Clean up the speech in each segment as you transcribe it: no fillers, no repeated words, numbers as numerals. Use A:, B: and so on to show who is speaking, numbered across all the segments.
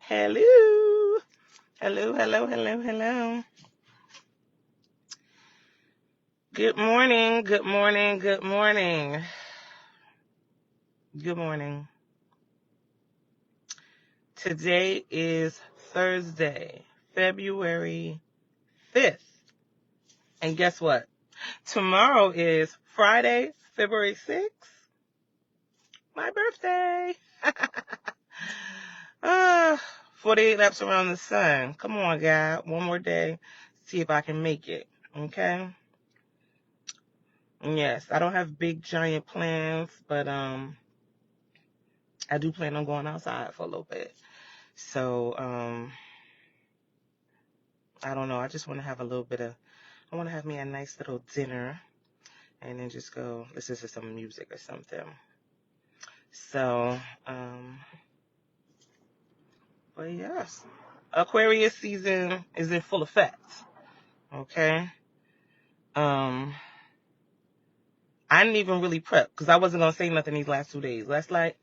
A: Hello. Hello, hello, hello, hello. Good morning, good morning, good morning. Good morning. Today is Thursday, February 5th. And guess what? Tomorrow is Friday, February 6th. My birthday. 48 laps around the sun. Come on, God. One more day. See if I can make it. Okay? Yes, I don't have big giant plans, but I do plan on going outside for a little bit. So I don't know. I just want to have I want to have me a nice little dinner and then just go listen to some music or something. So, but yes, Aquarius season is in full effect. Okay. I didn't even really prep because I wasn't gonna say nothing these last 2 days. Last night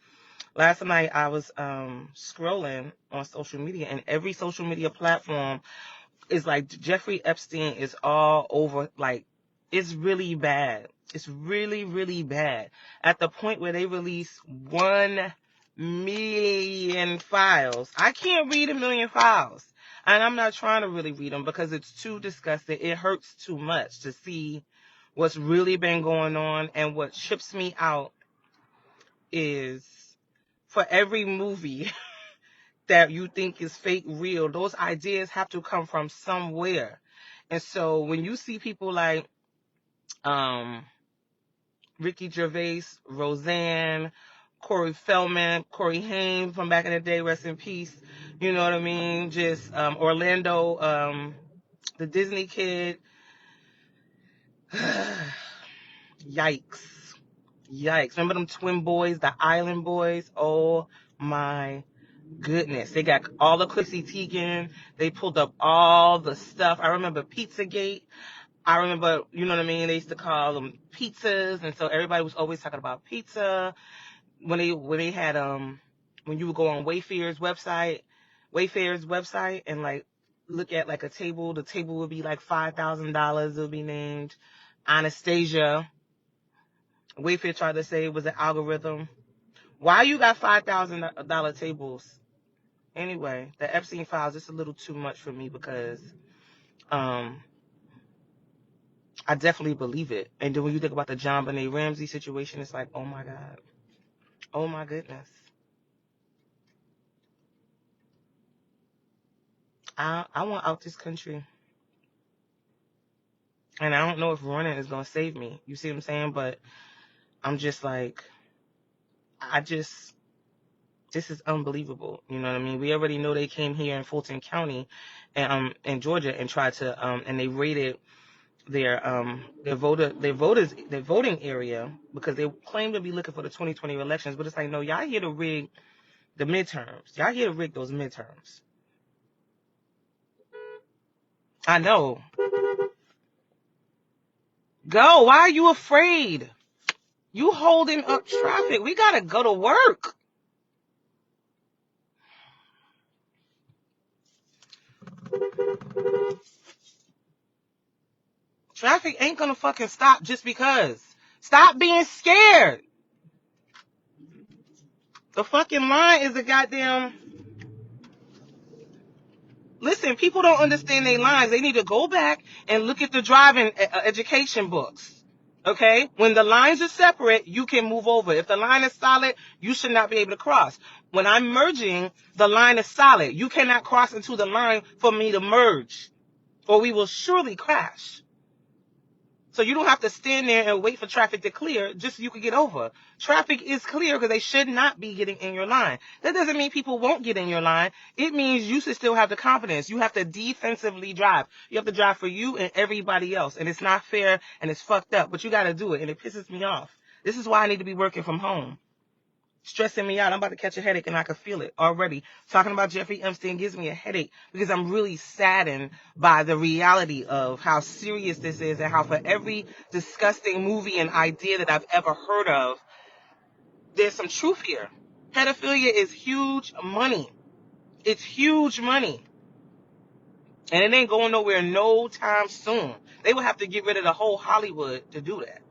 A: I was scrolling on social media, and every social media platform is like Jeffrey Epstein is all over. Like, it's really bad. It's really, really bad. At the point where they release 1,000,000 files. I can't read 1,000,000 files. And I'm not trying to really read them because it's too disgusting. It hurts too much to see what's really been going on. And what trips me out is for every movie that you think is fake real, those ideas have to come from somewhere. And so when you see people like Ricky Gervais, Roseanne, Corey Feldman, Corey Haim from back in the day, rest in peace, you know what I mean? Just Orlando, the Disney kid. Yikes. Remember them twin boys, the Island Boys? Oh my goodness. They got all the Chrissy Teigen. They pulled up all the stuff. I remember Pizzagate. I remember, you know what I mean? They used to call them pizzas. And so everybody was always talking about pizza. When they had, when you would go on Wayfair's website and like look at like a table, the table would be like $5,000. It would be named Anastasia. Wayfair tried to say it was an algorithm. Why you got $5,000 tables? Anyway, the Epstein files is a little too much for me because I definitely believe it. And then when you think about the John Benet Ramsey situation, it's like, oh my God. Oh my goodness. I want out this country. And I don't know if running is going to save me. You see what I'm saying? But I'm just like, this is unbelievable. You know what I mean? We already know they came here in Fulton County and in Georgia and tried to and they raided their voting area because they claim to be looking for the 2020 elections, but it's like, no, y'all here to rig the midterms. Y'all here to rig those midterms. I know. Go. Why are you afraid? You holding up traffic. We gotta go to work. Traffic ain't gonna fucking stop just because. Stop being scared. The fucking line is a goddamn... Listen, people don't understand their lines. They need to go back and look at the driving education books. Okay? When the lines are separate, you can move over. If the line is solid, you should not be able to cross. When I'm merging, the line is solid. You cannot cross into the line for me to merge, or we will surely crash. So you don't have to stand there and wait for traffic to clear just so you can get over. Traffic is clear because they should not be getting in your line. That doesn't mean people won't get in your line. It means you should still have the confidence. You have to defensively drive. You have to drive for you and everybody else. And it's not fair and it's fucked up, but you got to do it. And it pisses me off. This is why I need to be working from home. Stressing me out. I'm about to catch a headache and I can feel it already. Talking about Jeffrey Epstein gives me a headache because I'm really saddened by the reality of how serious this is and how for every disgusting movie and idea that I've ever heard of, there's some truth here. Pedophilia is huge money. It's huge money. And it ain't going nowhere no time soon. They would have to get rid of the whole Hollywood to do that.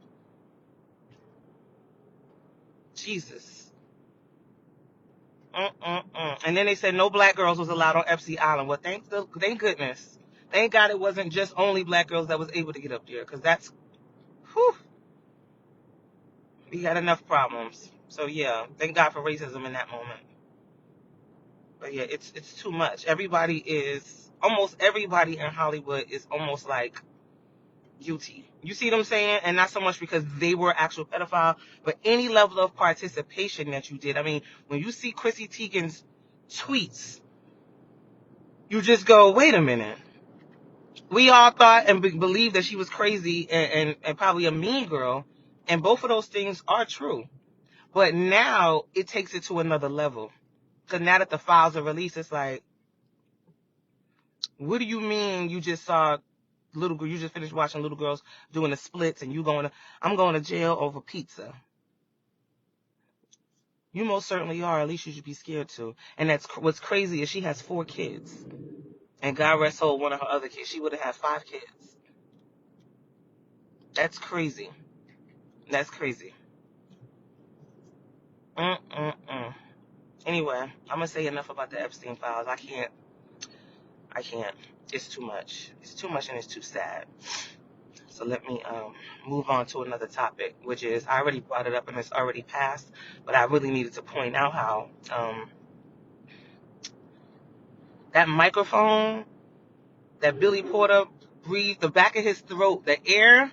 A: Jesus. And then they said no black girls was allowed on Epstein Island. Well, thank goodness. Thank God it wasn't just only black girls that was able to get up there. Because that's, whew, we had enough problems. So, yeah, thank God for racism in that moment. But, yeah, it's too much. Almost everybody in Hollywood is almost like guilty. You see what I'm saying? And not so much because they were actual pedophile, but any level of participation that you did. I mean, when you see Chrissy Teigen's tweets, you just go, wait a minute. We all thought and believed that she was crazy and probably a mean girl, and both of those things are true. But now it takes it to another level. Because now that the files are released, it's like, what do you mean you just saw you just finished watching little girls doing the splits and I'm going to jail over pizza? You most certainly are. At least you should be scared to. And that's what's crazy is she has 4 kids. And God rest her, one of her other kids. She would have had 5 kids. That's crazy. That's crazy. Anyway, I'm going to say enough about the Epstein files. I can't. It's too much. It's too much and it's too sad. So let me move on to another topic, which is, I already brought it up and it's already passed, but I really needed to point out how that microphone that Billy Porter breathed, the back of his throat, the air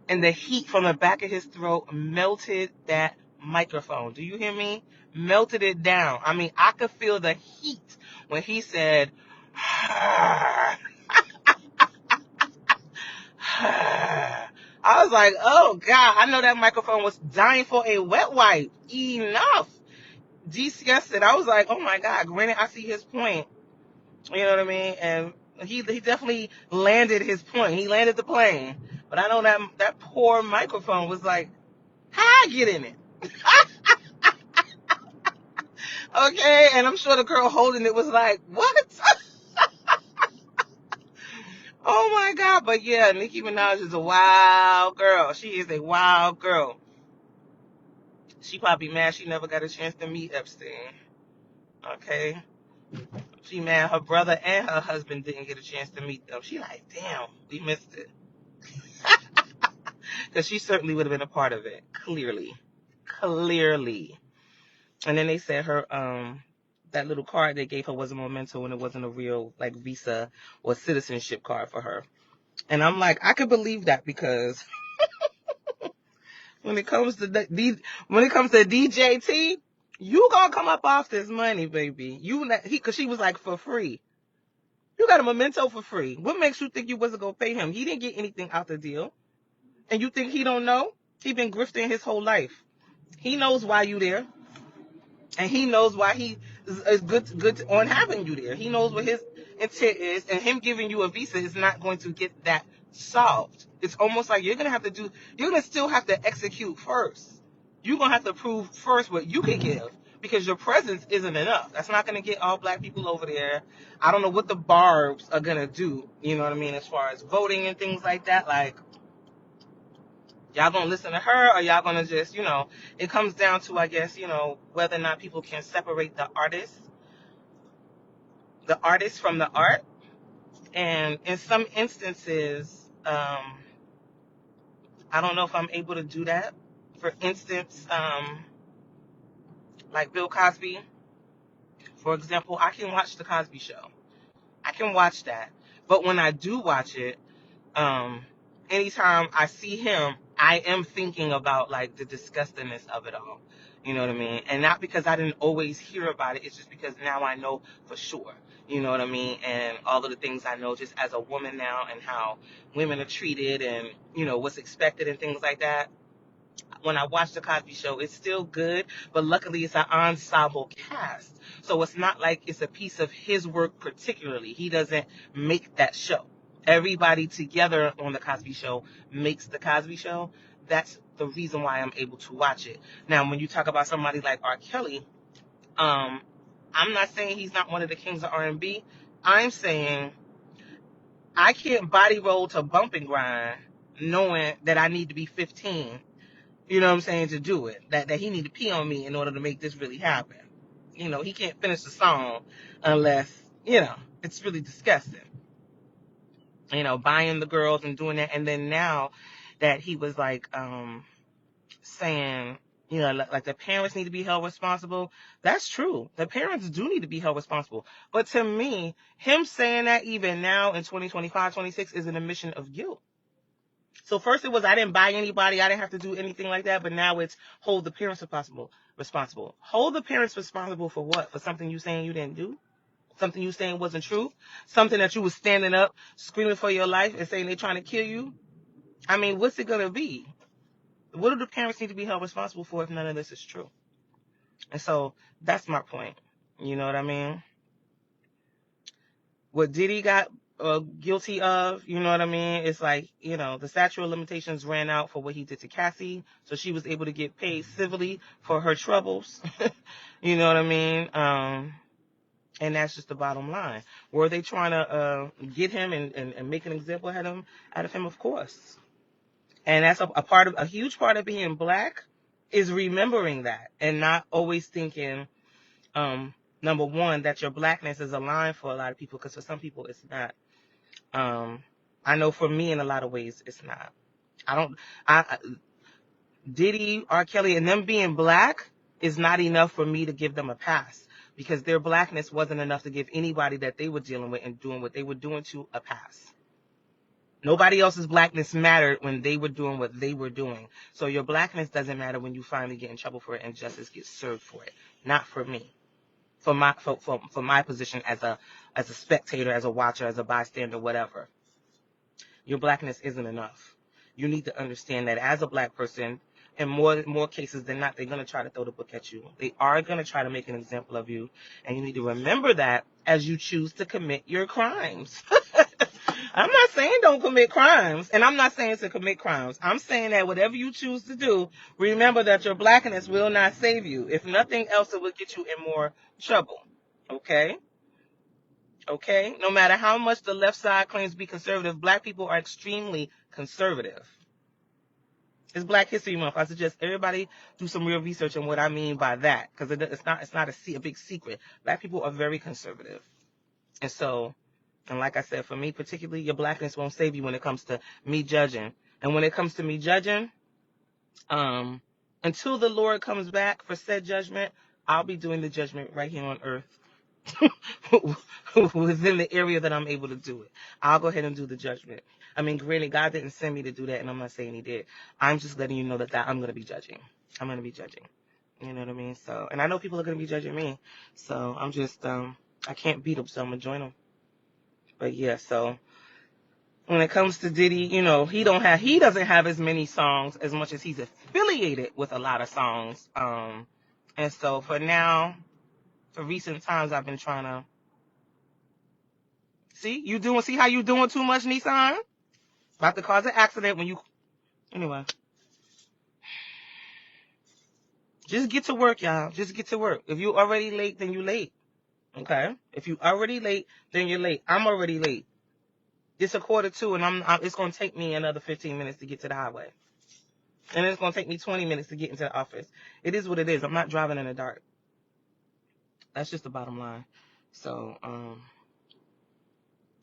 A: and the heat from the back of his throat melted that microphone. Do you hear me? Melted it down. I mean, I could feel the heat when he said, I was like, oh God, I know that microphone was dying for a wet wipe. Enough. Disgusted. I was like, oh my God, granted, I see his point. You know what I mean? And he definitely landed his point. He landed the plane. But I know that poor microphone was like, how I get in it? Okay, and I'm sure the girl holding it was like, what? Oh my God. But yeah, Nicki Minaj is a wild girl. She is a wild girl. She probably mad she never got a chance to meet Epstein. Okay. She mad her brother and her husband didn't get a chance to meet them. She like, damn, we missed it. Because she certainly would have been a part of it. Clearly. And then they said her, that little card they gave her was a memento and it wasn't a real, like, visa or citizenship card for her. And I'm like, I could believe that because when it comes to DJT, you gonna come up off this money, baby. Because she was like, for free. You got a memento for free. What makes you think you wasn't gonna pay him? He didn't get anything out the deal. And you think he don't know? He been grifting his whole life. He knows why you there. And he knows why he is good on having you there. He knows what his intent is, and him giving you a visa is not going to get that solved. It's almost like you're going to still have to execute first. You're going to have to prove first what you can give, because your presence isn't enough. That's not going to get all black people over there. I don't know what the barbs are going to do, you know what I mean, as far as voting and things like that. Like, y'all gonna listen to her, or y'all gonna just, it comes down to, I guess, whether or not people can separate the artist from the art. And in some instances, I don't know if I'm able to do that. For instance, like Bill Cosby, for example, I can watch The Cosby Show. I can watch that. But when I do watch it, anytime I see him, I am thinking about, like, the disgustingness of it all. You know what I mean? And not because I didn't always hear about it. It's just because now I know for sure. You know what I mean? And all of the things I know just as a woman now, and how women are treated, and, what's expected and things like that. When I watch The Cosby Show, it's still good, but luckily it's an ensemble cast. So it's not like it's a piece of his work particularly. He doesn't make that show. Everybody together on The Cosby Show makes The Cosby Show. That's the reason why I'm able to watch it. Now, when you talk about somebody like R. Kelly, I I'm not saying he's not one of the kings of R&B. I'm saying I can't body roll to bump and grind knowing that I need to be 15, you know what I'm saying, to do it. That he need to pee on me in order to make this really happen. He can't finish the song unless, it's really disgusting. Buying the girls and doing that. And then now that he was like, saying, like the parents need to be held responsible. That's true. The parents do need to be held responsible. But to me, him saying that even now in 2025, 26 is an admission of guilt. So first it was, I didn't buy anybody. I didn't have to do anything like that. But now it's hold the parents responsible. Hold the parents responsible for what? For something you saying you didn't do? Something you saying wasn't true? Something that you was standing up, screaming for your life and saying they're trying to kill you? I mean, what's it going to be? What do the parents need to be held responsible for if none of this is true? And so that's my point. You know what I mean? What Diddy got guilty of, you know what I mean? It's like, the statute of limitations ran out for what he did to Cassie, so she was able to get paid civilly for her troubles. You know what I mean? And that's just the bottom line. Were they trying to get him and make an example out of him? Of course. And that's a huge part of being black is remembering that and not always thinking, number one, that your blackness is a line for a lot of people, because for some people it's not. I know for me in a lot of ways it's not. Diddy, R. Kelly, and them being black is not enough for me to give them a pass, because their blackness wasn't enough to give anybody that they were dealing with and doing what they were doing to a pass. Nobody else's blackness mattered when they were doing what they were doing. So your blackness doesn't matter when you finally get in trouble for it and justice gets served for it. Not for me. For my position as a spectator, as a watcher, as a bystander, whatever. Your blackness isn't enough. You need to understand that as a black person, in more cases than not, they're going to try to throw the book at you. They are going to try to make an example of you. And you need to remember that as you choose to commit your crimes. I'm not saying don't commit crimes. And I'm not saying to commit crimes. I'm saying that whatever you choose to do, remember that your blackness will not save you. If nothing else, it will get you in more trouble. Okay? Okay? No matter how much the left side claims to be conservative, black people are extremely conservative. It's Black History Month. I suggest everybody do some real research on what I mean by that, because it's not a big secret. Black people are very conservative. And so, and like I said, for me particularly, your blackness won't save you when it comes to me judging. And when it comes to me judging, until the Lord comes back for said judgment, I'll be doing the judgment right here on earth. Within the area that I'm able to do it. I'll go ahead and do the judgment. I mean, granted, God didn't send me to do that, and I'm not saying he did. I'm just letting you know that I'm going to be judging. I'm going to be judging. You know what I mean? So, and I know people are going to be judging me. So I'm just, I can't beat them, so I'm going to join them. But yeah, so when it comes to Diddy, he doesn't have as many songs as much as he's affiliated with a lot of songs. And so for now, for recent times, I've been trying to see how you doing too much, Nissan? About to cause an accident anyway. Just get to work, y'all. Just get to work. If you already late, then you late. Okay? If you already late, then you're late. I'm already late. It's 1:45, and it's going to take me another 15 minutes to get to the highway. And it's going to take me 20 minutes to get into the office. It is what it is. I'm not driving in the dark. That's just the bottom line. So,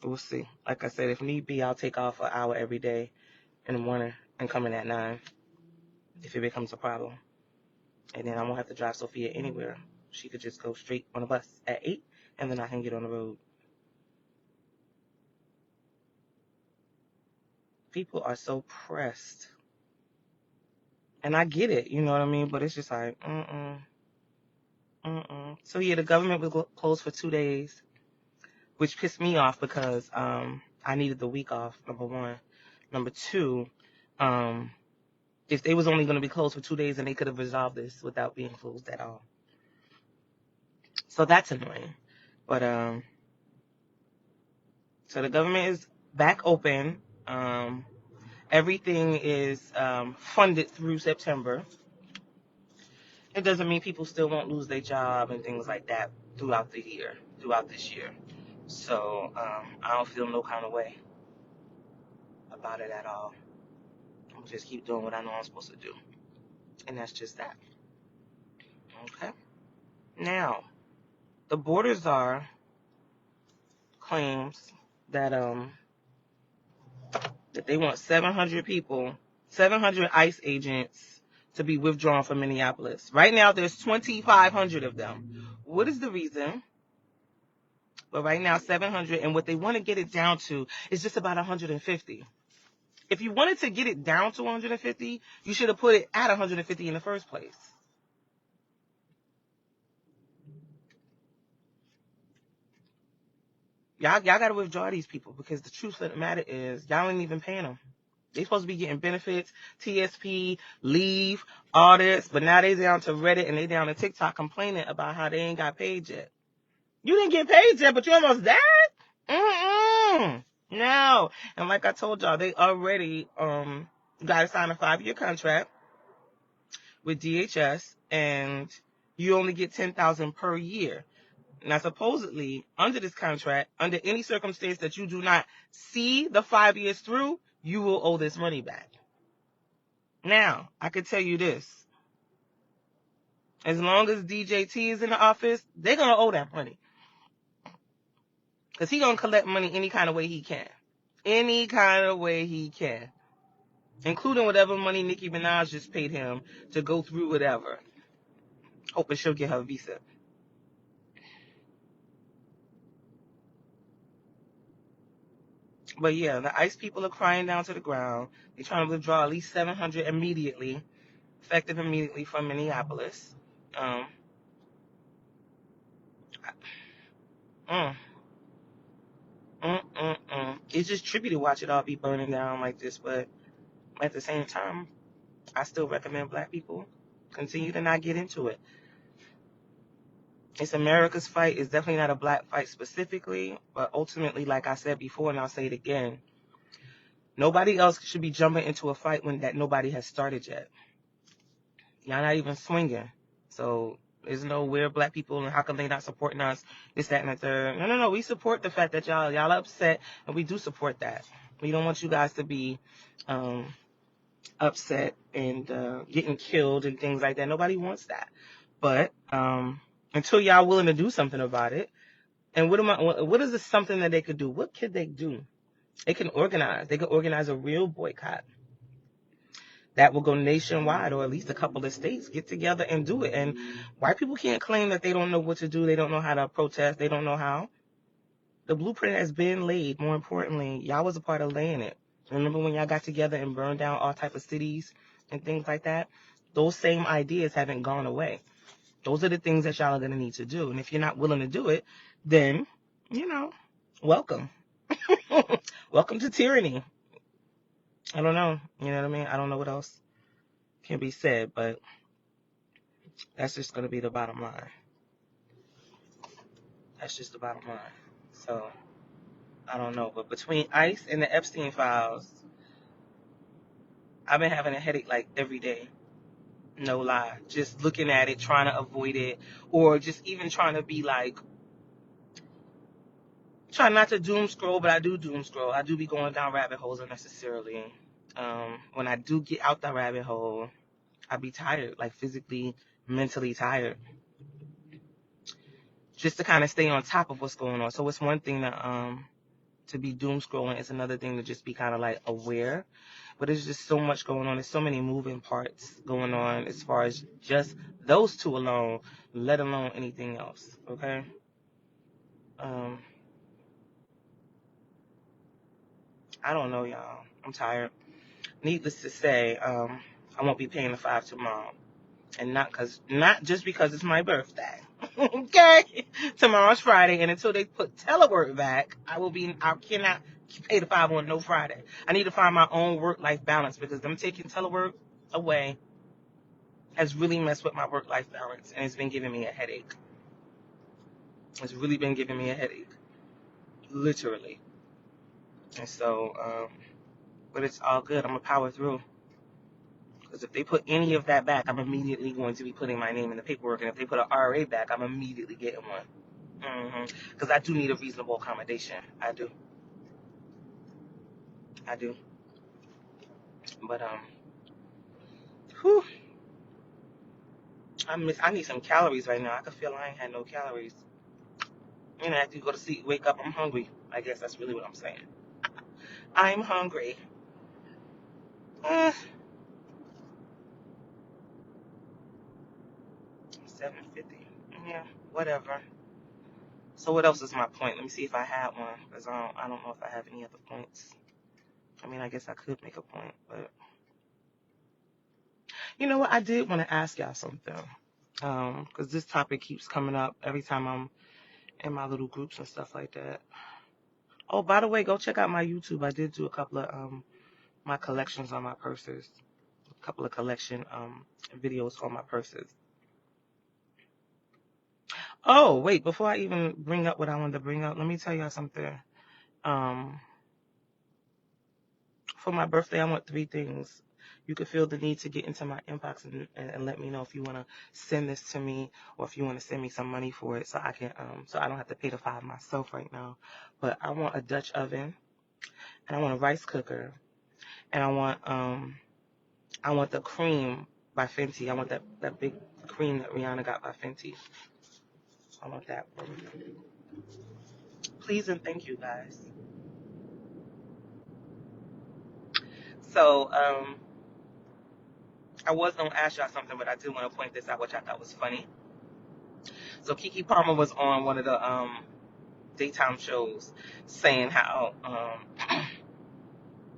A: we'll see. Like I said, if need be, I'll take off an hour every day in the morning and come in at 9 if it becomes a problem. And then I won't have to drive Sophia anywhere. She could just go straight on a bus at 8, and then I can get on the road. People are so pressed. And I get it, you know what I mean? But it's just like, So yeah, the government was closed for 2 days, which pissed me off because I needed the week off, number one. Number two, if they was only going to be closed for 2 days, and they could have resolved this without being closed at all. So that's annoying. But so the government is back open. Everything is funded through September. It doesn't mean people still won't lose their job and things like that throughout this year. So I don't feel no kind of way about it at all. I'm just keep doing what I know I'm supposed to do, and that's just that. Okay. Now, the border czar claims that that they want 700 people, 700 ICE agents to be withdrawn from Minneapolis. Right now, there's 2,500 of them. What is the reason? But right now, 700, and what they want to get it down to is just about 150. If you wanted to get it down to 150, you should have put it at 150 in the first place. Y'all got to withdraw these people because the truth of the matter is y'all ain't even paying them. They supposed to be getting benefits, TSP, leave, all this, but now they down to Reddit and they down to TikTok complaining about how they ain't got paid yet. You didn't get paid yet, but you almost died? No. And like I told y'all, they already got to sign a 5-year contract with DHS, and you only get $10,000 per year. Now, supposedly, under this contract, under any circumstance that you do not see the 5 years through, you will owe this money back. Now, I could tell you this. As long as DJT is in the office, they're going to owe that money. Because he's going to collect money any kind of way he can. Any kind of way he can. Including whatever money Nicki Minaj just paid him to go through whatever. Hoping she'll get her visa. But yeah, the ICE people are crying down to the ground. They're trying to withdraw at least 700 immediately, effective immediately from Minneapolis. Um, mm, It's just trippy to watch it all be burning down like this, but at the same time, I still recommend black people continue to not get into it. It's America's fight. It's definitely not a black fight specifically, but ultimately, like I said before, and I'll say it again, nobody else should be jumping into a fight when that nobody has started yet. Y'all not even swinging. So there's no weird black people and how come they not supporting us, this, that, and the third. No. We support the fact that y'all are upset, and we do support that. We don't want you guys to be upset and getting killed and things like that. Nobody wants that. But until y'all willing to do something about it, and what is this something that they could do? What could they do? They can organize. They could organize a real boycott that will go nationwide, or at least a couple of states get together and do it. And white people can't claim that they don't know what to do. They don't know how to protest. They don't know how. The blueprint has been laid. More importantly, y'all was a part of laying it. Remember when y'all got together and burned down all type of cities and things like that? Those same ideas haven't gone away. Those are the things that y'all are going to need to do. And if you're not willing to do it, then, welcome. Welcome to tyranny. I don't know. You know what I mean? I don't know what else can be said, but that's just going to be the bottom line. That's just the bottom line. So, I don't know. But between ICE and the Epstein files, I've been having a headache like every day. No lie. Just looking at it, trying to avoid it, or just even trying to be like, try not to doom scroll, but I do doom scroll. I do be going down rabbit holes unnecessarily. When I do get out that rabbit hole, I be tired, like physically, mentally tired. Just to kind of stay on top of what's going on. So it's one thing to be doom scrolling. It's another thing to just be kind of like aware. But there's just so much going on. There's so many moving parts going on as far as just those two alone, let alone anything else. Okay? I don't know, y'all. I'm tired. Needless to say, I won't be paying the 5 tomorrow. And not just because it's my birthday. Okay? Tomorrow's Friday, and until they put telework back, I cannot pay the 5 on no Friday. I need to find my own work-life balance because them taking telework away has really messed with my work-life balance, and it's been giving me a headache. It's really been giving me a headache. Literally. And so, but it's all good. I'm going to power through. Because if they put any of that back, I'm immediately going to be putting my name in the paperwork. And if they put an RA back, I'm immediately getting one. Because I do need a reasonable accommodation. I do. I do. But whew, I need some calories right now. I can feel I ain't had no calories. And after you go to sleep, wake up, I'm hungry. I guess that's really what I'm saying. I'm hungry. 7:50. Yeah, whatever. So what else is my point? Let me see if I had one, because I don't know if I have any other points. I mean, I guess I could make a point, but you know what? I did want to ask y'all something, because this topic keeps coming up every time I'm in my little groups and stuff like that. Oh, by the way, go check out my YouTube. I did do a couple of my collections on my purses, a couple of collection videos on my purses. Oh, wait, before I even bring up what I wanted to bring up, let me tell y'all something. For my birthday, I want 3 things. You could feel the need to get into my inbox and let me know if you want to send this to me or if you want to send me some money for it so I can so I don't have to pay the $5 myself right now. But I want a Dutch oven and I want a rice cooker and I want the cream by Fenty. I want that big cream that Rihanna got by Fenty. I want that one. Please and thank you guys. So I was gonna ask y'all something, but I do want to point this out, which I thought was funny. So Keke Palmer was on one of the daytime shows saying how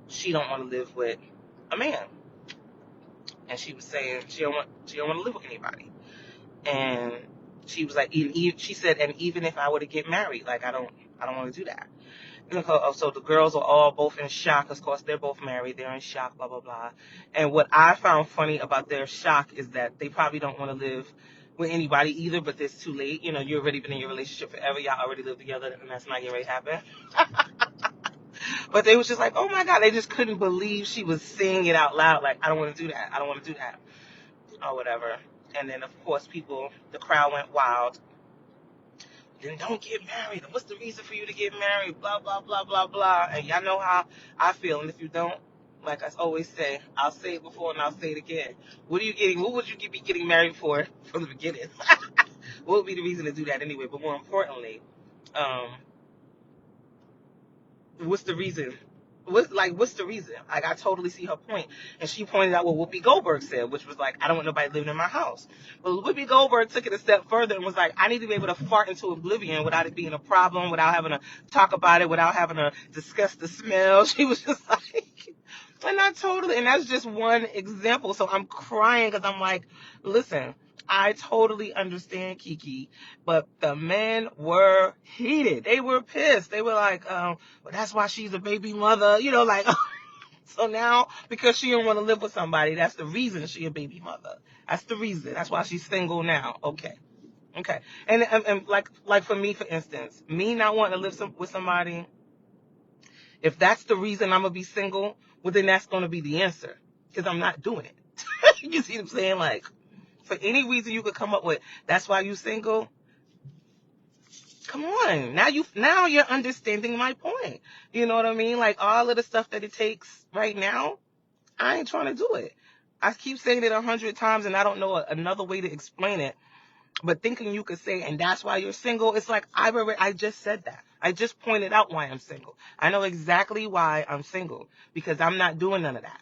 A: she don't want to live with a man, and she was saying she don't want to live with anybody, and she was like, she said, and even if I were to get married, like I don't want to do that. So the girls are all both in shock. Of course, they're both married. They're in shock, blah, blah, blah. And what I found funny about their shock is that they probably don't want to live with anybody either, but it's too late. You know, you've already been in your relationship forever. Y'all already live together, and that's not getting ready to happen. But they was just like, oh, my God. They just couldn't believe she was saying it out loud. Like, I don't want to do that. I don't want to do that. Or whatever. And then, of course, the crowd went wild. Then don't get married. What's the reason for you to get married? Blah, blah, blah, blah, blah. And y'all know how I feel. And if you don't, like I always say, I'll say it before and I'll say it again. What would you be getting married for from the beginning? What would be the reason to do that anyway? But more importantly, um, what's the reason? What's the reason? Like, I totally see her point. And she pointed out what Whoopi Goldberg said, which was like, I don't want nobody living in my house. Well, Whoopi Goldberg took it a step further and was like, I need to be able to fart into oblivion without it being a problem, without having to talk about it, without having to discuss the smell. She was just like, and that's just one example. So I'm crying because I'm like, listen, I totally understand Keke, but the men were heated. They were pissed. They were like, well, that's why she's a baby mother, like, so now because she don't want to live with somebody, that's the reason she a baby mother. That's the reason. That's why she's single now. Okay. And like for me, for instance, me not wanting to live with somebody, if that's the reason I'm gonna be single, well then that's gonna be the answer because I'm not doing it. You see what I'm saying? Like, for any reason you could come up with, that's why you single. Come on, now you're understanding my point. You know what I mean? Like, all of the stuff that it takes right now, I ain't trying to do it. I keep saying it 100 times, and I don't know another way to explain it. But thinking you could say, and that's why you're single, it's like I just said that. I just pointed out why I'm single. I know exactly why I'm single because I'm not doing none of that.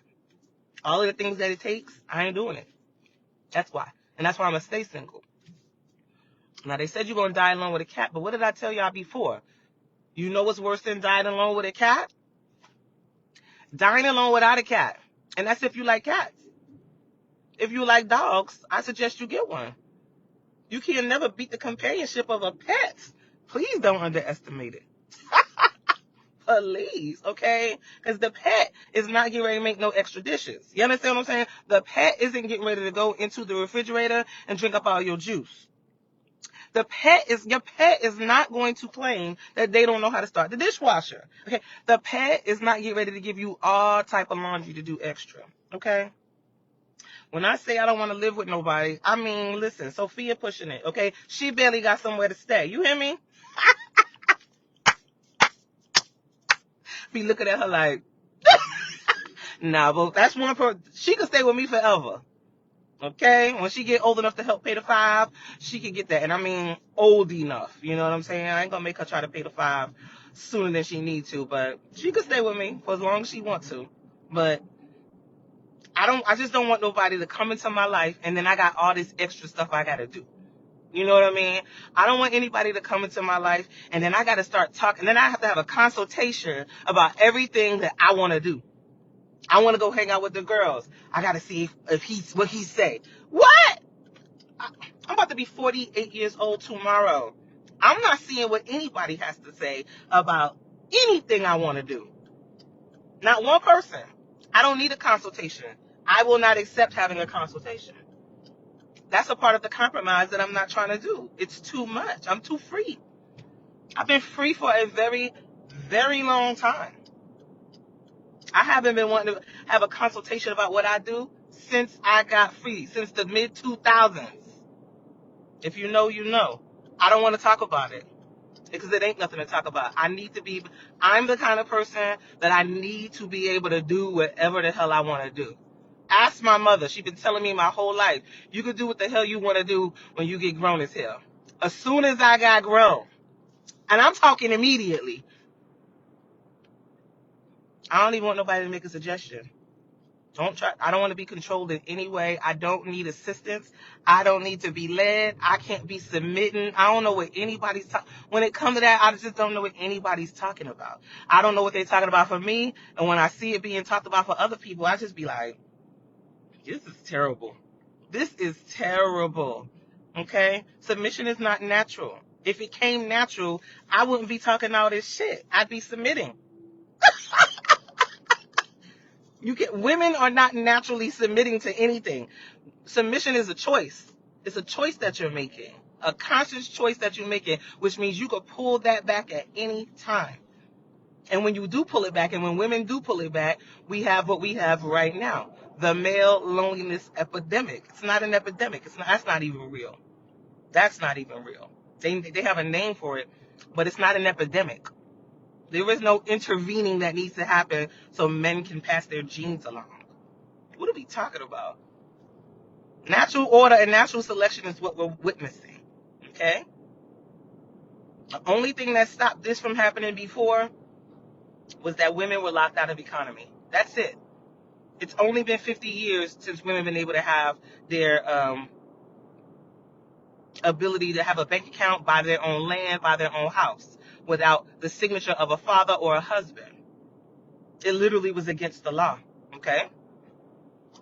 A: All of the things that it takes, I ain't doing it. That's why, and that's why I'm gonna stay single. Now, they said you're going to die alone with a cat, but what did I tell y'all before? You know what's worse than dying alone with a cat? Dying alone without a cat. And that's if you like cats. If you like dogs, I suggest you get one. You can never beat the companionship of a pet. Please don't underestimate it. Please, okay? Because the pet is not getting ready to make no extra dishes. You understand what I'm saying? The pet isn't getting ready to go into the refrigerator and drink up all your juice. Your pet is not going to claim that they don't know how to start the dishwasher. Okay. The pet is not getting ready to give you all type of laundry to do extra. Okay. When I say I don't want to live with nobody, I mean, listen, Sophia pushing it, okay? She barely got somewhere to stay. You hear me? Be looking at her like, nah, but that's one person. She could stay with me forever. Okay? When she get old enough to help pay the $5, she can get that. And I mean old enough. You know what I'm saying? I ain't gonna make her try to pay the $5 sooner than she need to, but she could stay with me for as long as she wants to. But I just don't want nobody to come into my life and then I got all this extra stuff I gotta do. You know what I mean? I don't want anybody to come into my life and then I gotta start talking. Then I have to have a consultation about everything that I want to do. I want to go hang out with the girls. I gotta see if he's what he say. What? I'm about to be 48 years old tomorrow. I'm not seeing what anybody has to say about anything I want to do. Not one person. I don't need a consultation. I will not accept having a consultation. That's a part of the compromise that I'm not trying to do. It's too much. I'm too free. I've been free for a very, very long time. I haven't been wanting to have a consultation about what I do since I got free, since the mid 2000s. If you know, you know. I don't want to talk about it because it ain't nothing to talk about. I'm the kind of person that I need to be able to do whatever the hell I want to do. Ask my mother. She's been telling me my whole life, you can do what the hell you want to do when you get grown as hell. As soon as I got grown, and I'm talking immediately, I don't even want nobody to make a suggestion. Don't try. I don't want to be controlled in any way. I don't need assistance. I don't need to be led. I can't be submitting. I don't know what anybody's talking. When it comes to that, I just don't know what anybody's talking about. I don't know what they're talking about for me. And when I see it being talked about for other people, I just be like, this is terrible. This is terrible. Okay? Submission is not natural. If it came natural, I wouldn't be talking all this shit. I'd be submitting. Women are not naturally submitting to anything. Submission is a choice. It's a choice that you're making, a conscious choice that you're making, which means you could pull that back at any time. And when you do pull it back, and when women do pull it back, we have what we have right now, the male loneliness epidemic. It's not an epidemic. That's not even real. That's not even real. They have a name for it, but it's not an epidemic. There is no intervening that needs to happen so men can pass their genes along. What are we talking about? Natural order and natural selection is what we're witnessing. Okay? The only thing that stopped this from happening before was that women were locked out of economy. That's it. It's only been 50 years since women have been able to have their ability to have a bank account, buy their own land, buy their own house without the signature of a father or a husband. It literally was against the law. Okay?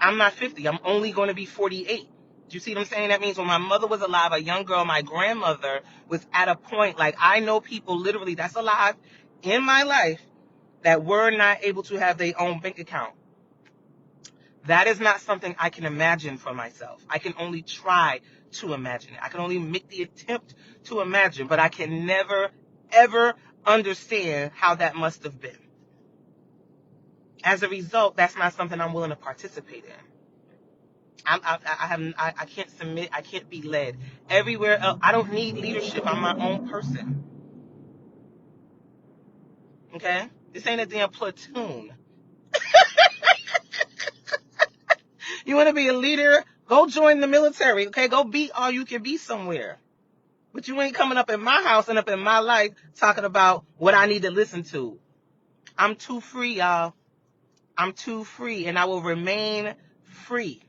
A: I'm not 50. I'm only going to be 48. Do you see what I'm saying? That means when my mother was alive, a young girl, my grandmother was at a point, like I know people literally that's alive in my life that were not able to have their own bank account. That is not something I can imagine for myself. I can only try to imagine it. I can only make the attempt to imagine, but I can never, ever understand how that must have been. As a result, that's not something I'm willing to participate in. I can't submit. I can't be led. Everywhere else, I don't need leadership. I'm my own person. Okay? This ain't a damn platoon. You want to be a leader? Go join the military. Okay? Go be all you can be somewhere. But you ain't coming up in my house and up in my life talking about what I need to listen to. I'm too free, y'all. I'm too free, and I will remain free.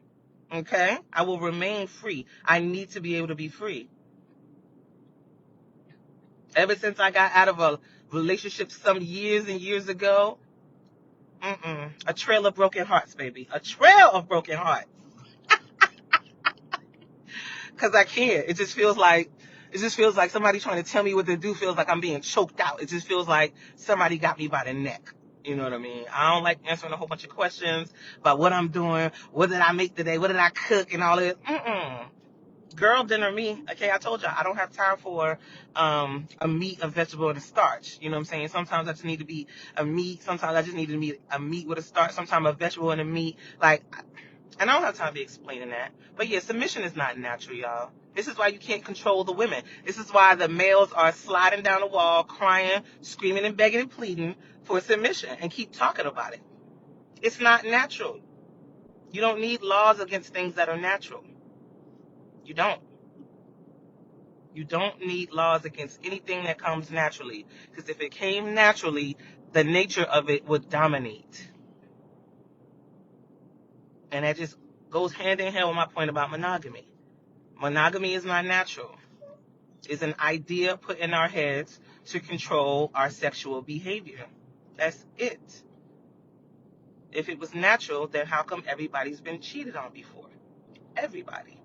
A: Okay? I will remain free. I need to be able to be free. Ever since I got out of a relationship some years and years ago, a trail of broken hearts, baby. A trail of broken hearts. Because I can't. It just feels like somebody trying to tell me what to do feels like I'm being choked out. It just feels like somebody got me by the neck. You know what I mean? I don't like answering a whole bunch of questions about what I'm doing, what did I make today, what did I cook, and all this. Girl dinner me. Okay, I told y'all I don't have time for a meat, a vegetable, and a starch. You know what I'm saying? Sometimes I just need to be a meat. Sometimes I just need to be a meat with a starch. Sometimes a vegetable and a meat. Like, And I don't have time to be explaining that. But yeah, submission is not natural, y'all. This is why you can't control the women. This is why the males are sliding down the wall, crying, screaming and begging and pleading for submission and keep talking about it. It's not natural. You don't need laws against things that are natural. You don't. You don't need laws against anything that comes naturally. Because if it came naturally, the nature of it would dominate. And that just goes hand in hand with my point about monogamy. Monogamy is not natural. It's an idea put in our heads to control our sexual behavior. That's it. If it was natural, then how come everybody's been cheated on before? Everybody.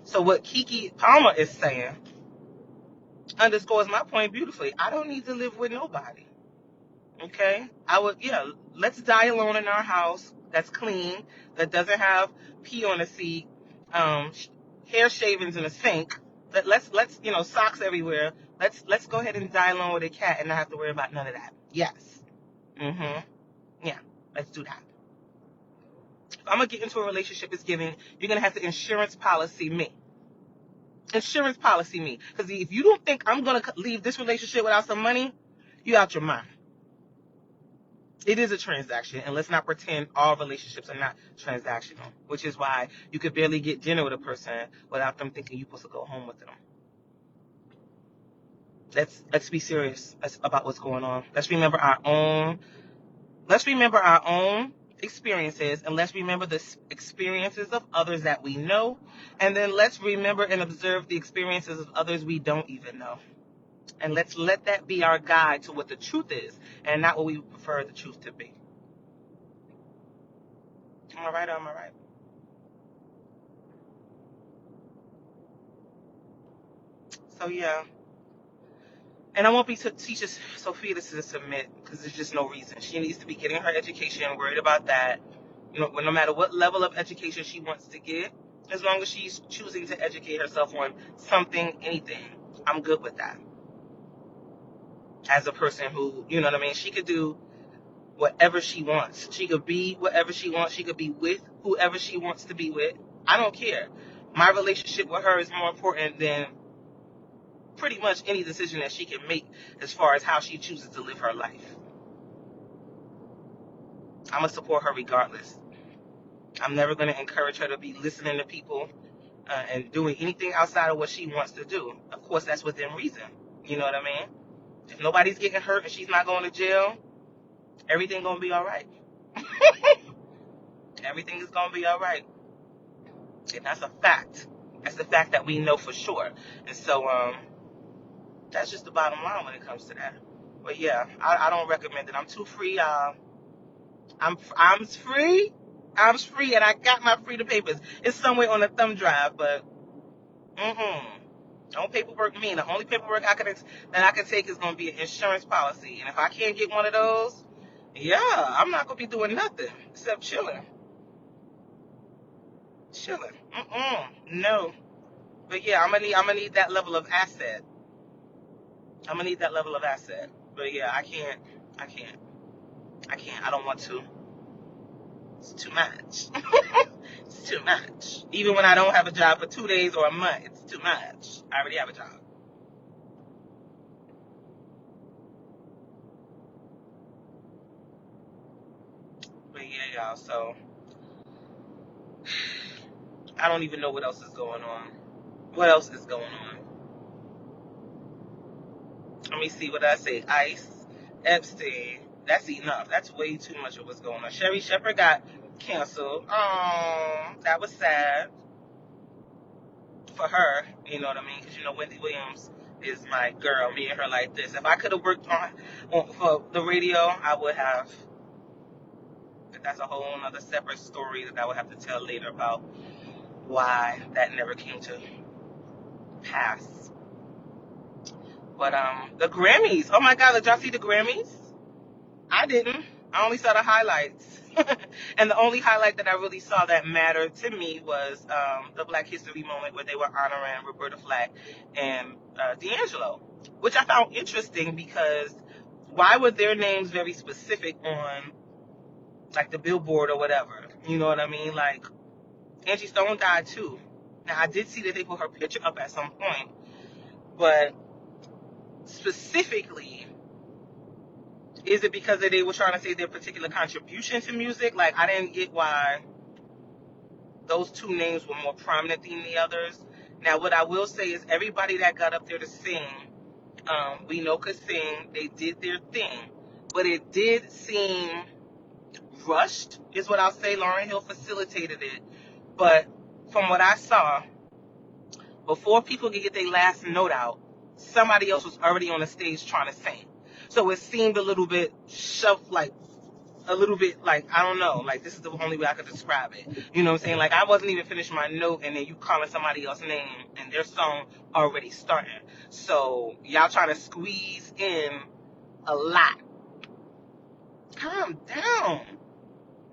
A: So what Keke Palmer is saying underscores my point beautifully. I don't need to live with nobody. Okay? Let's die alone in our house that's clean, that doesn't have pee on the seat, hair shavings in the sink. Let's socks everywhere. Let's go ahead and die alone with a cat and not have to worry about none of that. Yes. Mm-hmm. Yeah. Let's do that. If I'm gonna get into a relationship, you're gonna have to insurance policy me. Insurance policy me. Because if you don't think I'm gonna leave this relationship without some money, you out your mind. It is a transaction, and let's not pretend all relationships are not transactional, which is why you could barely get dinner with a person without them thinking you're supposed to go home with them. Let's be serious about what's going on. Let's remember our own experiences, and let's remember the experiences of others that we know, and then let's remember and observe the experiences of others we don't even know. And let's let that be our guide to what the truth is, and not what we prefer the truth to be. All right. So yeah. And I won't be teaching Sophia to submit because there's just no reason. She needs to be getting her education, worried about that. No matter what level of education she wants to get, as long as she's choosing to educate herself on something, anything, I'm good with that. As a person who, you know what I mean, she could do whatever she wants. She could be whatever she wants. She could be with whoever she wants to be with. I don't care. My relationship with her is more important than pretty much any decision that she can make as far as how she chooses to live her life. I'm going to support her regardless. I'm never going to encourage her to be listening to people and doing anything outside of what she wants to do. Of course, that's within reason. You know what I mean? If nobody's getting hurt and she's not going to jail, everything going to be all right. Everything is going to be all right. And that's a fact. That's the fact that we know for sure. And so that's just the bottom line when it comes to that. But yeah, I don't recommend it. I'm too free. I'm free. I'm free, and I got my freedom papers. It's somewhere on the thumb drive, but don't paperwork me. The only paperwork that I can take is going to be an insurance policy, and if I can't get one of those, yeah, I'm not going to be doing nothing except chilling. No. But yeah, I'm gonna need that level of asset. But yeah, I can't. I don't want to. It's too much. It's too much. Even when I don't have a job for 2 days or a month, it's too much. I already have a job. But yeah, y'all, so I don't even know what else is going on. What else is going on? Let me see what I say. Ice, Epstein. That's enough. That's way too much of what's going on. Sherry Shepherd got canceled. Oh, that was sad for her. You know what I mean? Because Wendy Williams is my girl. Me and her like this. If I could have worked on for the radio, I would have. But that's a whole other separate story that I would have to tell later about why that never came to pass. But the Grammys. Oh my God, did y'all see the Grammys? I didn't. I only saw the highlights. And the only highlight that I really saw that mattered to me was the Black History moment where they were honoring Roberta Flack and D'Angelo, which I found interesting because why were their names very specific on like the Billboard or whatever? You know what I mean? Like, Angie Stone died too. Now, I did see that they put her picture up at some point, but specifically, is it because they were trying to say their particular contribution to music? Like, I didn't get why those two names were more prominent than the others. Now, what I will say is everybody that got up there to sing, we know could sing. They did their thing, but it did seem rushed, is what I'll say. Lauryn Hill facilitated it, but from what I saw, before people could get their last note out, somebody else was already on the stage trying to sing. So it seemed a little bit shoved, like a little bit like, I don't know, like this is the only way I could describe it. You know what I'm saying? Like I wasn't even finished my note and then you calling somebody else's name and their song already starting. So y'all trying to squeeze in a lot. Calm down.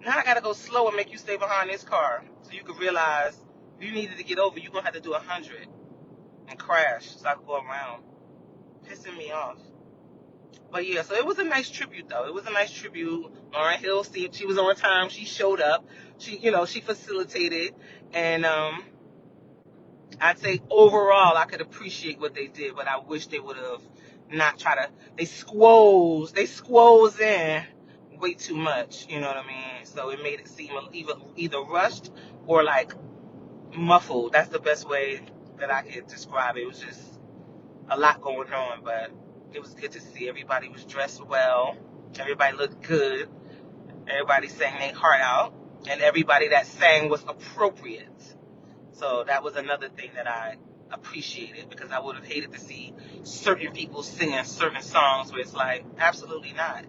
A: Now I gotta go slow and make you stay behind this car so you can realize if you needed to get over, you're gonna have to do 100 and crash so I can go around. Pissing me off. But yeah, so it was a nice tribute though. It was a nice tribute. Lauryn Hill, she was on time. She showed up. She facilitated. And I'd say overall, I could appreciate what they did, but I wish they would have not try to. They squoze in way too much. You know what I mean? So it made it seem either rushed or like muffled. That's the best way that I could describe it. It was just a lot going on, but it was good to see. Everybody was dressed well. Everybody looked good. Everybody sang their heart out. And everybody that sang was appropriate. So that was another thing that I appreciated, because I would have hated to see certain people singing certain songs where it's like, absolutely not.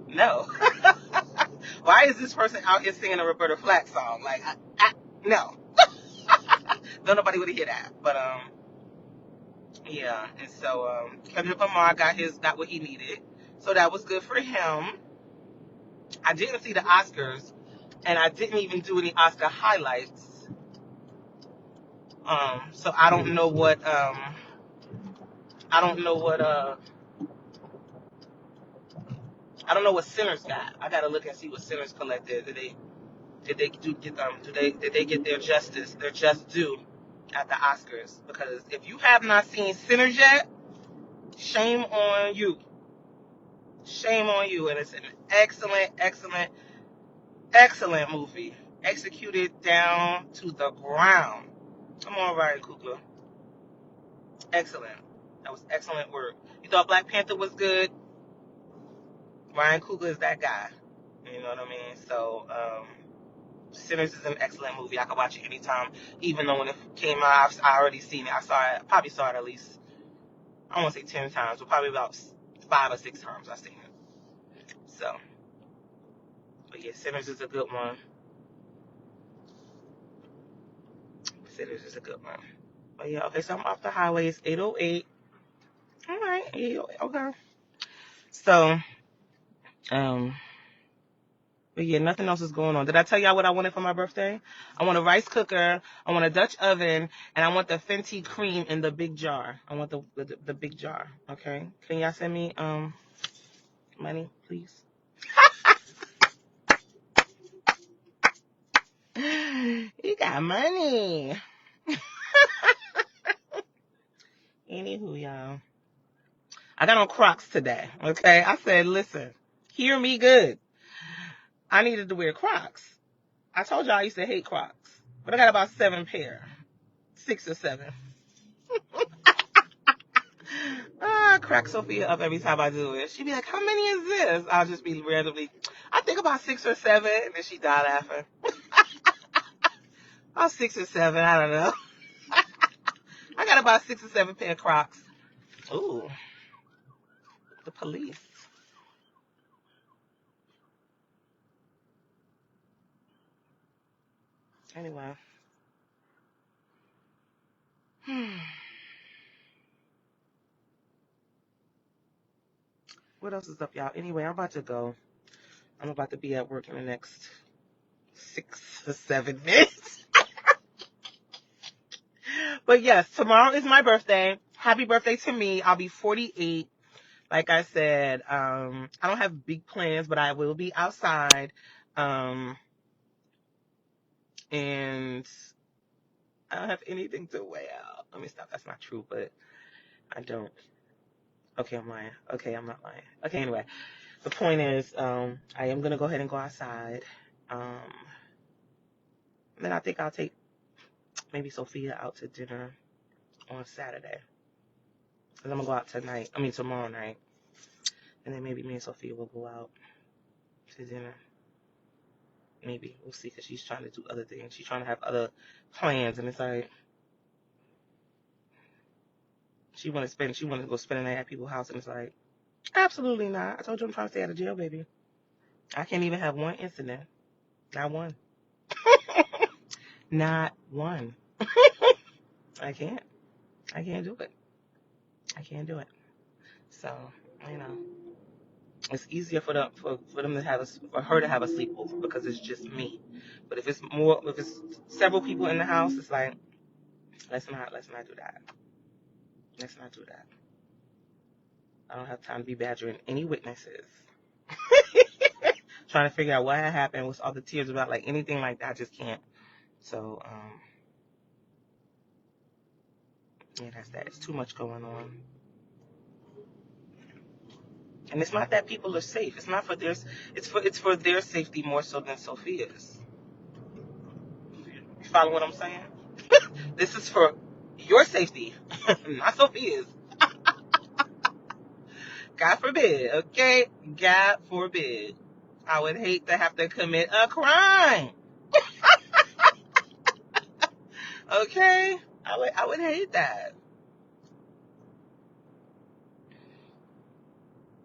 A: No. Why is this person out here singing a Roberta Flack song? Like, no. Don't nobody would hear that. But, yeah, and so Keke Palmer got what he needed, so that was good for him. I didn't see the Oscars, and I didn't even do any Oscar highlights. So I don't know what Sinners got. I gotta look and see what Sinners collected. Did they get their just due at the Oscars? Because if you have not seen Sinners yet, shame on you. Shame on you. And it's an excellent, excellent, excellent movie. Executed down to the ground. Come on, Ryan Coogler. Excellent. That was excellent work. You thought Black Panther was good? Ryan Coogler is that guy. You know what I mean? So, Sinners is an excellent movie. I could watch it anytime. Even though when it came out, I already seen it. Probably saw it at least, I don't want to say 10 times, but probably about 5 or 6 times I've seen it. So, but yeah, Sinners is a good one. Sinners is a good one. But yeah, okay, so I'm off the highway. It's 8:08. All right, 8:08, okay. So, but yeah, nothing else is going on. Did I tell y'all what I wanted for my birthday? I want a rice cooker, I want a Dutch oven, and I want the Fenty cream in the big jar. I want the big jar, okay? Can y'all send me money, please? You got money. Anywho, y'all. I got on Crocs today, okay? I said, listen, hear me good. I needed to wear Crocs. I told y'all I used to hate Crocs, but I got about 7 pair. 6 or 7. I crack Sophia up every time I do it. She'd be like, how many is this? I'll just be randomly, I think about 6 or 7, and then she die laughing. About 6 or 7, I don't know. I got about 6 or 7 pair of Crocs. Ooh, the police. Anyway. What else is up, y'all? Anyway, I'm about to go. I'm about to be at work in the next 6 or 7 minutes. But yes, tomorrow is my birthday. Happy birthday to me. I'll be 48. like I said, I don't have big plans, but I will be outside. And I don't have anything to weigh out. Let me stop. That's not true, but I don't. Okay, I'm lying. Okay, I'm not lying. Okay, anyway, the point is, I am gonna go ahead and go outside. Then I think I'll take maybe Sophia out to dinner on Saturday. Cause I'm gonna go out tonight. I mean tomorrow night, and then maybe me and Sophia will go out to dinner. Maybe we'll see. Cause she's trying to do other things. She's trying to have other plans, and it's like she want to go spend the night at people's house, and it's like absolutely not. I told you I'm trying to stay out of jail, baby. I can't even have one incident. Not one. Not one. I can't. I can't do it. I can't do it. So, you know, it's easier for them to have for her to have a sleepover because it's just me. But if it's several people in the house, it's like let's not do that. Let's not do that. I don't have time to be badgering any witnesses. Trying to figure out what had happened, what's all the tears about, like anything like that. I just can't. So, yeah, that's that. It's too much going on. And it's not that people are safe. It's not for their. It's for their safety more so than Sophia's. You follow what I'm saying? This is for your safety, not Sophia's. God forbid. Okay, God forbid. I would hate to have to commit a crime. Okay, I would hate that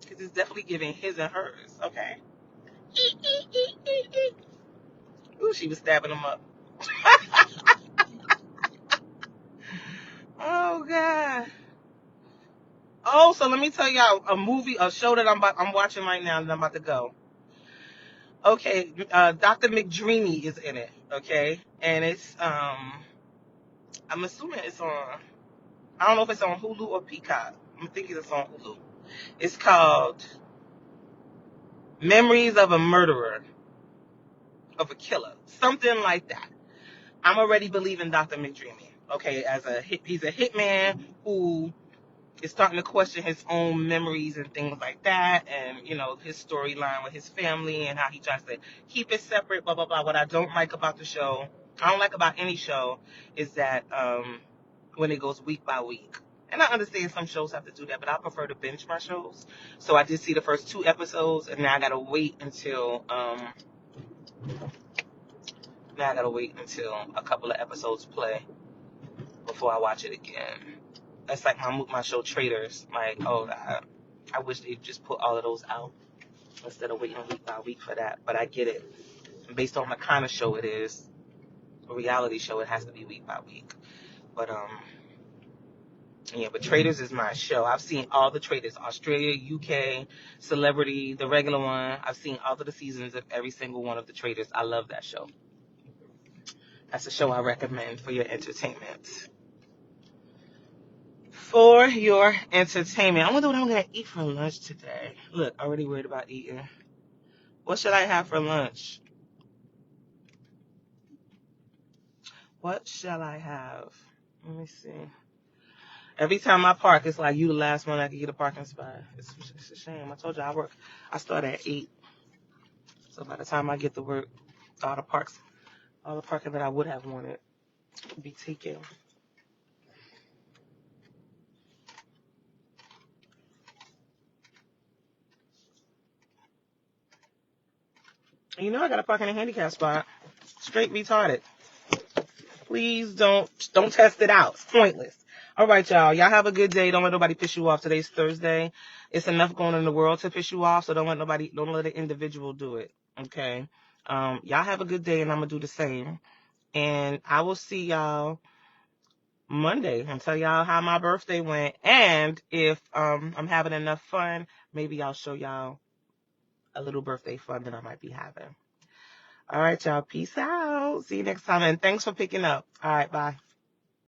A: because it's definitely giving his and hers. Okay. Ooh, she was stabbing him up. Oh God. Oh, so let me tell y'all a show that I'm watching right now that I'm about to go. Okay, Dr. McDreamy is in it. Okay, and it's I'm assuming it's on. I don't know if it's on Hulu or Peacock. I'm thinking it's on Hulu. It's called Memories of a Murderer, of a Killer, something like that. I'm already believing Dr. McDreamy. Okay, he's a hitman who is starting to question his own memories and things like that, and his storyline with his family and how he tries to keep it separate. Blah blah blah. What I don't like about the show, I don't like about any show, is that when it goes week by week. And I understand some shows have to do that, but I prefer to binge my shows. So I did see the first 2 episodes, and now I gotta wait until a couple of episodes play before I watch it again. That's like my show Traders. Like, oh God, I wish they'd just put all of those out instead of waiting week by week for that. But I get it. Based on the kind of show it is, a reality show, it has to be week by week. But yeah, but Traders is my show. I've seen all the Traders, Australia, UK, Celebrity, the regular one. I've seen all of the seasons of every single one of the Traders. I love that show. That's a show I recommend for your entertainment. For your entertainment. I wonder what I'm going to eat for lunch today. Look, already worried about eating. What should I have for lunch? What shall I have? Let me see. Every time I park, it's like you the last one I can get a parking spot. It's a shame. I told you I start at 8. So by the time I get to work, all the parking that I would have wanted would be taken. And I got to park in a handicap spot. Straight retarded. Please don't test it out. It's pointless. All right, y'all. Y'all have a good day. Don't let nobody piss you off. Today's Thursday. It's enough going on in the world to piss you off, so don't let an individual do it. Okay? Y'all have a good day, and I'm going to do the same. And I will see y'all Monday and tell y'all how my birthday went. And if I'm having enough fun, maybe I'll show y'all a little birthday fun that I might be having. All right, y'all. Peace out. See you next time. And thanks for picking up. All right, bye.